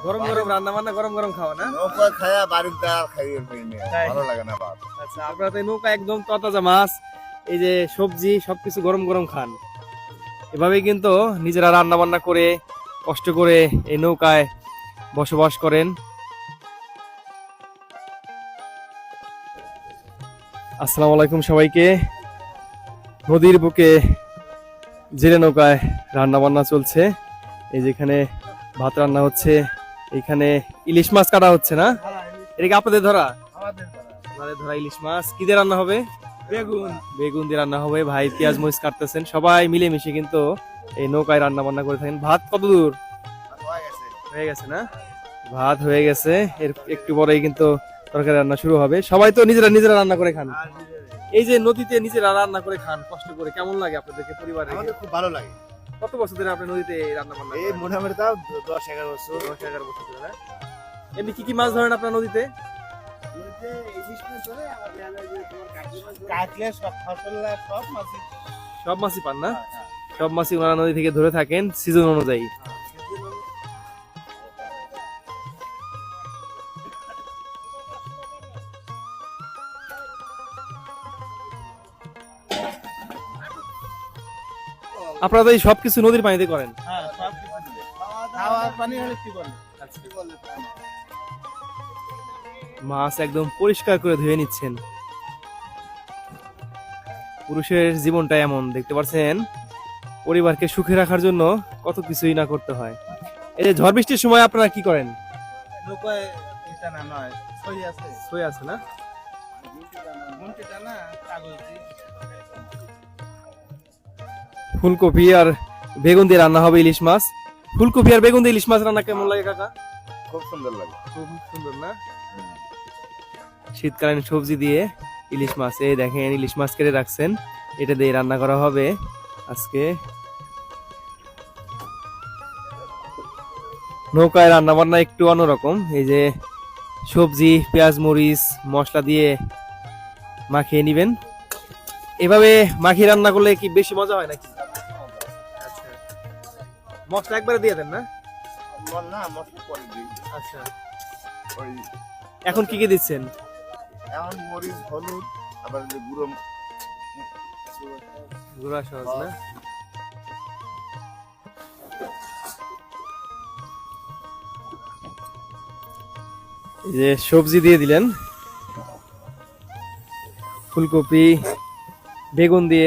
গরম গরম রান্না বান্না গরম গরম খাওয়া না? নৌকা খায়া বাড়িতে আর খাইয়ে ভালো লাগে না ভাত। আচ্ছা, আপনারা তো নৌকা একদম তরতাজা মাছ, এই যে সবজি সবকিছু গরম গরম খান। এভাবেই কিন্তু নিজেরা রান্না বান্না করে কষ্ট করে এই নৌকায় বসবাস করেন। আসসালামু আলাইকুম সবাইকে। নদীর বুকে জেলে নৌকায় রান্না বান্না চলছে। এই যেখানে ভাত রান্না হচ্ছে, এখানে ইলিশ মাছ কাটা হচ্ছে না? এটা কি আপনাদের ধরা? আমাদের ধরা ইলিশ মাছ। কি দিয়ে রান্না হবে? বেগুন দিয়ে রান্না হবে। ভাই পেঁয়াজ মরিচ কাটতেছেন, সবাই মিলেমিশে কিন্তু এই নৌকায় রান্না বান্না করে থাকেন। ভাত কত দূর হয়ে গেছে না? ভাত হয়ে গেছে, এর একটু পরেই কিন্তু তরকারি রান্না শুরু হবে। সবাই তো নিজেরা নিজেরা রান্না করে খান। এই যে নদীতে নিজেরা রান্না করে খান কষ্ট করে, কেমন লাগে আপনাদেরকে পরিবারে? আমাদের খুব ভালো লাগে। কত বছর ধরে আপনি নদীতে রান্না বান্না এই করেন? মোটামুটি তাও 10-11 বছর। 10-11 বছর ধরে না? এমনি কি কি মাছ ধরেন আপনার নদীতে? কাটলে সব ফসলা সব মাছ। সব মাছই পান না? সব মাছই ওনারা নদী থেকে ধরে থাকেন সিজন অনুযায়ী। আপনারা তো এই সবকিছু নদীর পানিতে করেন? খাওয়ার পানি হলে কি বলে? মাছ একদম পরিষ্কার করে ধুয়ে নিচ্ছেন। পুরুষের জীবনটা এমন, দেখতে পাচ্ছেন, পরিবারকে সুখে রাখার জন্য কত কিছুই না করতে হয়। এই যে ঝড় বৃষ্টির সময় আপনারা কি করেন? নৌকায় এটা না নয়, ছই আছে। শুয়ে আছে না? গুনটিটা না কাগজ দিয়ে। ফুলকপি আর বেগুন দিয়ে রান্না হবে ইলিশ মাছ। ফুলকপি আর বেগুন দিয়ে ইলিশ মাছ রান্না কেমন লাগে কাকা? খুব সুন্দর লাগে। খুব সুন্দর না? শীতকালীন সবজি দিয়ে ইলিশ মাছ, এই দেখেন ইলিশ মাছ কেটে রাখছেন, এটা দিয়ে রান্না করা হবে আজকে। নৌকায় রান্না বান্না একটু অন্যরকম। এই যে সবজি পেঁয়াজ মরিচ মশলা দিয়ে মাখিয়ে নিবেন। এভাবে মাখিয়ে রান্না করলে কি বেশি মজা হয় নাকি? আচ্ছা, মশলা একবারে দিয়ে দেন না? না মশলা পরে দিই। আচ্ছা, ওই এখন কি কি দিচ্ছেন? এখন মরিচ হলুদ আবার যে গুঁড়ো গুঁড়া সহজ না? এই যে সবজি দিয়ে দিলেন, ফুলকপি বেগুন দিয়ে